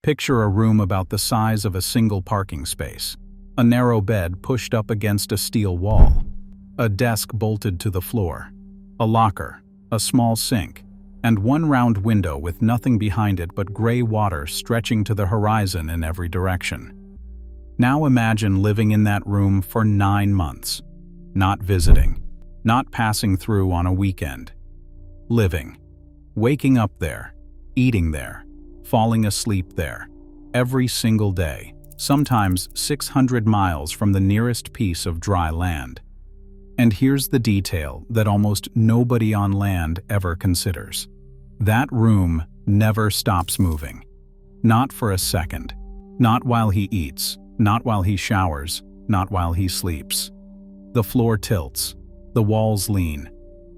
Picture a room about the size of a single parking space. A narrow bed pushed up against a steel wall. A desk bolted to the floor. A locker, a small sink, and one round window with nothing behind it but gray water stretching to the horizon in every direction. Now imagine living in that room for 9 months. Not visiting, not passing through on a weekend. Living. Waking up there, eating there, falling asleep there, every single day, sometimes 600 miles from the nearest piece of dry land. And here's the detail that almost nobody on land ever considers. That room never stops moving. Not for a second. Not while he eats, not while he showers, not while he sleeps. The floor tilts, the walls lean,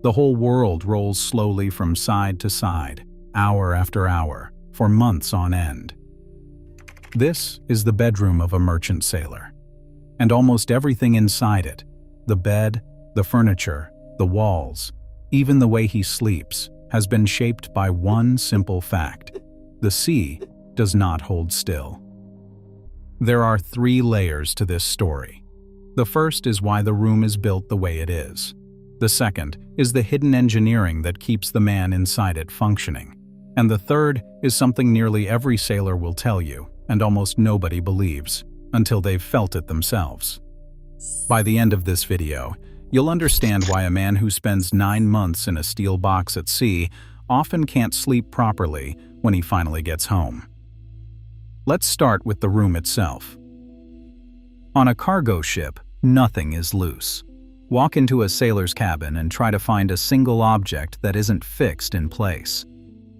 the whole world rolls slowly from side to side, hour after hour, for months on end. This is the bedroom of a merchant sailor. And almost everything inside it, the bed, the furniture, the walls, even the way he sleeps, has been shaped by one simple fact: the sea does not hold still. There are 3 layers to this story. The first is why the room is built the way it is. The second is the hidden engineering that keeps the man inside it functioning. And the third is something nearly every sailor will tell you, and almost nobody believes, until they've felt it themselves. By the end of this video, you'll understand why a man who spends 9 months in a steel box at sea often can't sleep properly when he finally gets home. Let's start with the room itself. On a cargo ship, nothing is loose. Walk into a sailor's cabin and try to find a single object that isn't fixed in place.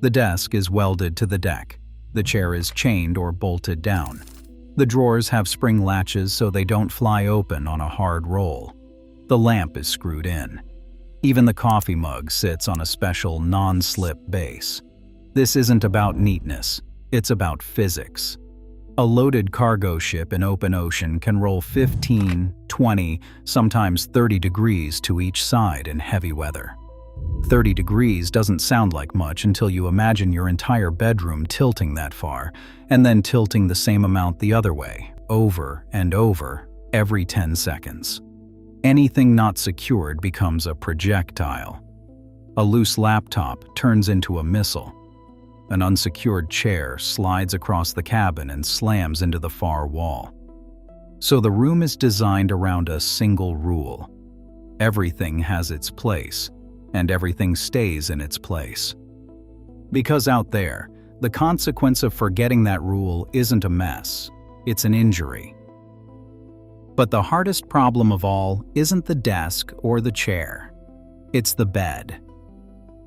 The desk is welded to the deck. The chair is chained or bolted down. The drawers have spring latches so they don't fly open on a hard roll. The lamp is screwed in. Even the coffee mug sits on a special non-slip base. This isn't about neatness, it's about physics. A loaded cargo ship in open ocean can roll 15, 20, sometimes 30 degrees to each side in heavy weather. 30 degrees doesn't sound like much until you imagine your entire bedroom tilting that far, and then tilting the same amount the other way, over and over, every 10 seconds. Anything not secured becomes a projectile. A loose laptop turns into a missile. An unsecured chair slides across the cabin and slams into the far wall. So the room is designed around a single rule. Everything has its place, and everything stays in its place. Because out there, the consequence of forgetting that rule isn't a mess, it's an injury. But the hardest problem of all isn't the desk or the chair. It's the bed.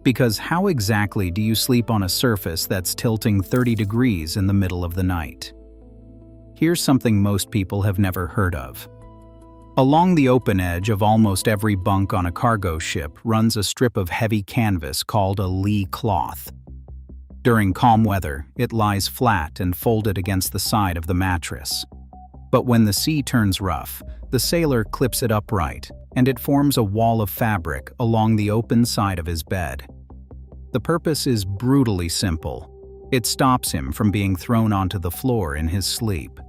Because how exactly do you sleep on a surface that's tilting 30 degrees in the middle of the night? Here's something most people have never heard of. Along the open edge of almost every bunk on a cargo ship runs a strip of heavy canvas called a lee cloth. During calm weather, it lies flat and folded against the side of the mattress. But when the sea turns rough, the sailor clips it upright, and it forms a wall of fabric along the open side of his bed. The purpose is brutally simple. It stops him from being thrown onto the floor in his sleep.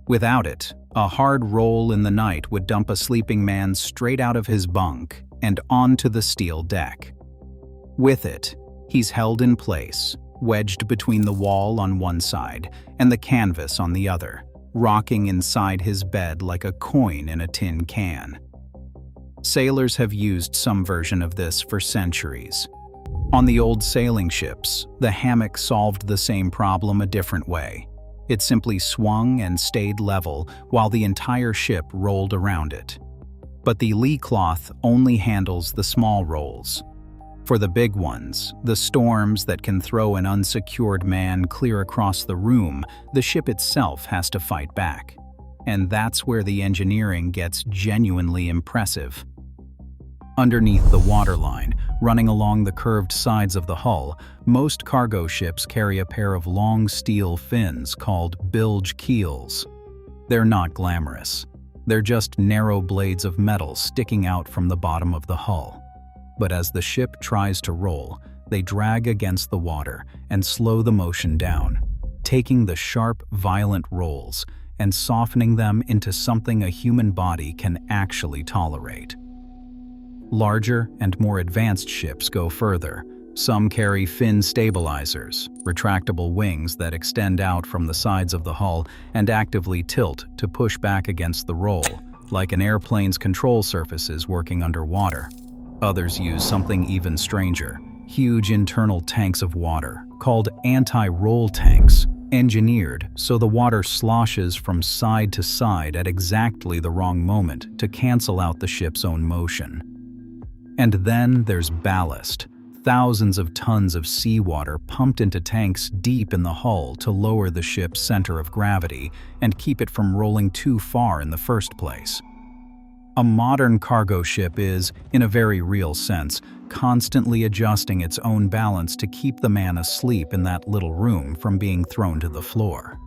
Without it, a hard roll in the night would dump a sleeping man straight out of his bunk and onto the steel deck. With it, he's held in place, wedged between the wall on one side and the canvas on the other, rocking inside his bed like a coin in a tin can. Sailors have used some version of this for centuries. On the old sailing ships, the hammock solved the same problem a different way. It simply swung and stayed level while the entire ship rolled around it. But the lee cloth only handles the small rolls. For the big ones, the storms that can throw an unsecured man clear across the room, the ship itself has to fight back. And that's where the engineering gets genuinely impressive. Underneath the waterline, running along the curved sides of the hull, most cargo ships carry a pair of long steel fins called bilge keels. They're not glamorous. They're just narrow blades of metal sticking out from the bottom of the hull. But as the ship tries to roll, they drag against the water and slow the motion down, taking the sharp, violent rolls and softening them into something a human body can actually tolerate. Larger and more advanced ships go further. Some carry fin stabilizers, retractable wings that extend out from the sides of the hull and actively tilt to push back against the roll, like an airplane's control surfaces working underwater. Others use something even stranger, huge internal tanks of water, called anti-roll tanks, engineered so the water sloshes from side to side at exactly the wrong moment to cancel out the ship's own motion. And then there's ballast. Thousands of tons of seawater pumped into tanks deep in the hull to lower the ship's center of gravity and keep it from rolling too far in the first place. A modern cargo ship is, in a very real sense, constantly adjusting its own balance to keep the man asleep in that little room from being thrown to the floor.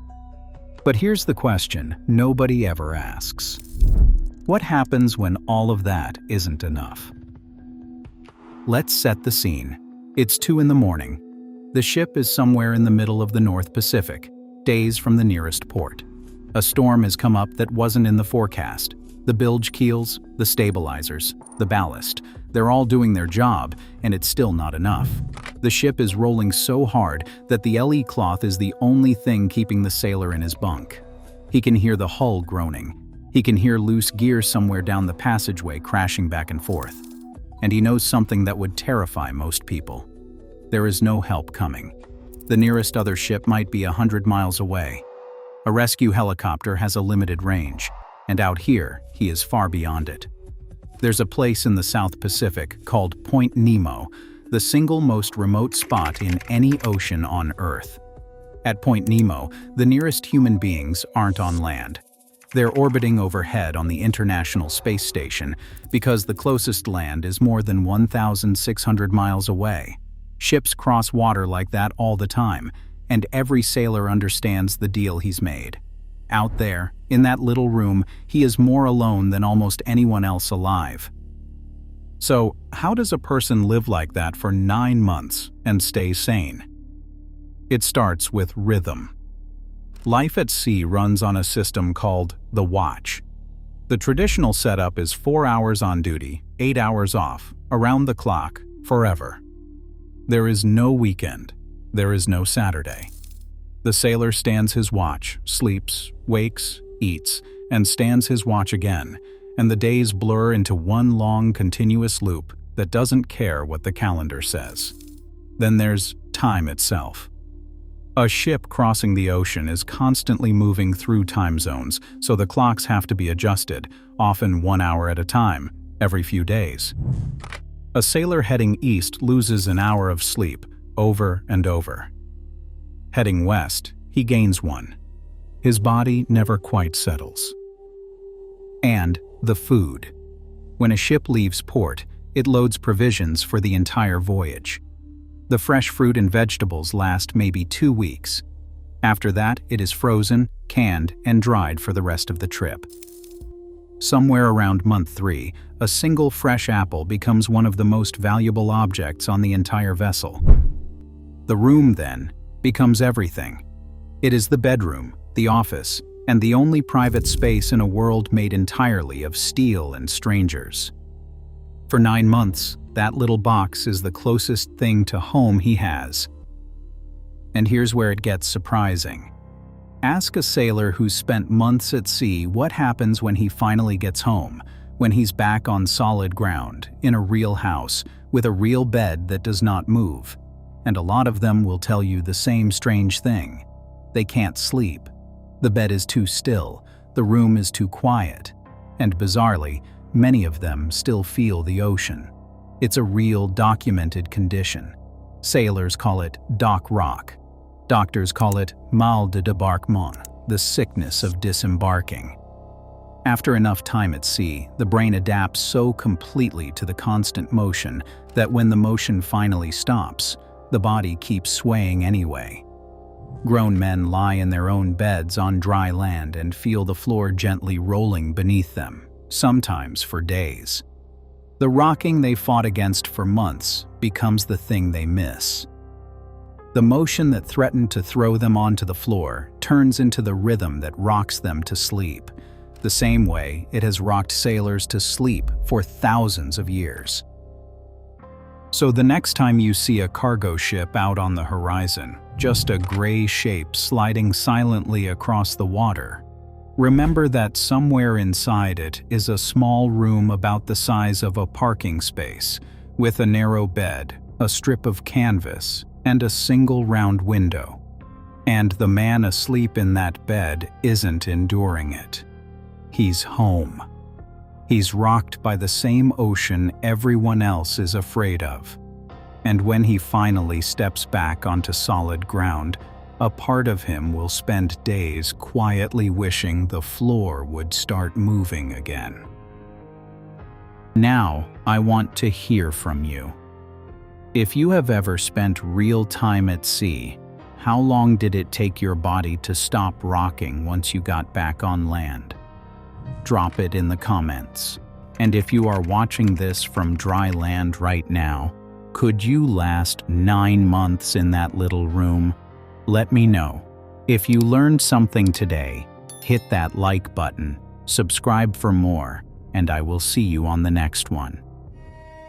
But here's the question nobody ever asks. What happens when all of that isn't enough? Let's set the scene. It's 2 in the morning. The ship is somewhere in the middle of the North Pacific, days from the nearest port. A storm has come up that wasn't in the forecast. The bilge keels, the stabilizers, the ballast, they're all doing their job, and it's still not enough. The ship is rolling so hard that the LE cloth is the only thing keeping the sailor in his bunk. He can hear the hull groaning. He can hear loose gear somewhere down the passageway crashing back and forth. And he knows something that would terrify most people. There is no help coming. The nearest other ship might be 100 miles away. A rescue helicopter has a limited range, and out here, he is far beyond it. There's a place in the South Pacific called Point Nemo, the single most remote spot in any ocean on Earth. At Point Nemo, the nearest human beings aren't on land. They're orbiting overhead on the International Space Station because the closest land is more than 1,600 miles away. Ships cross water like that all the time, and every sailor understands the deal he's made. Out there, in that little room, he is more alone than almost anyone else alive. So, how does a person live like that for 9 months and stay sane? It starts with rhythm. Life at sea runs on a system called the watch. The traditional setup is 4 hours on duty, 8 hours off, around the clock, forever. There is no weekend. There is no Saturday. The sailor stands his watch, sleeps, wakes, eats, and stands his watch again, and the days blur into one long continuous loop that doesn't care what the calendar says. Then there's time itself. A ship crossing the ocean is constantly moving through time zones, so the clocks have to be adjusted, often 1 hour at a time, every few days. A sailor heading east loses an hour of sleep, over and over. Heading west, he gains one. His body never quite settles. And the food. When a ship leaves port, it loads provisions for the entire voyage. The fresh fruit and vegetables last maybe 2 weeks. After that, it is frozen, canned, and dried for the rest of the trip. Somewhere around month 3, a single fresh apple becomes one of the most valuable objects on the entire vessel. The room, then, becomes everything. It is the bedroom, the office, and the only private space in a world made entirely of steel and strangers. For 9 months, that little box is the closest thing to home he has. And here's where it gets surprising. Ask a sailor who's spent months at sea what happens when he finally gets home, when he's back on solid ground, in a real house, with a real bed that does not move. And a lot of them will tell you the same strange thing. They can't sleep. The bed is too still, the room is too quiet, and bizarrely, many of them still feel the ocean. It's a real documented condition. Sailors call it dock rock. Doctors call it mal de débarquement, the sickness of disembarking. After enough time at sea, the brain adapts so completely to the constant motion that when the motion finally stops, the body keeps swaying anyway. Grown men lie in their own beds on dry land and feel the floor gently rolling beneath them, sometimes for days. The rocking they fought against for months becomes the thing they miss. The motion that threatened to throw them onto the floor turns into the rhythm that rocks them to sleep, the same way it has rocked sailors to sleep for thousands of years. So the next time you see a cargo ship out on the horizon, just a gray shape sliding silently across the water, remember that somewhere inside it is a small room about the size of a parking space, with a narrow bed, a strip of canvas, and a single round window. And the man asleep in that bed isn't enduring it. He's home. He's rocked by the same ocean everyone else is afraid of. And when he finally steps back onto solid ground, a part of him will spend days quietly wishing the floor would start moving again. Now, I want to hear from you. If you have ever spent real time at sea, how long did it take your body to stop rocking once you got back on land? Drop it in the comments. And if you are watching this from dry land right now, could you last 9 months in that little room? Let me know. If you learned something today, hit that like button, subscribe for more, and I will see you on the next one.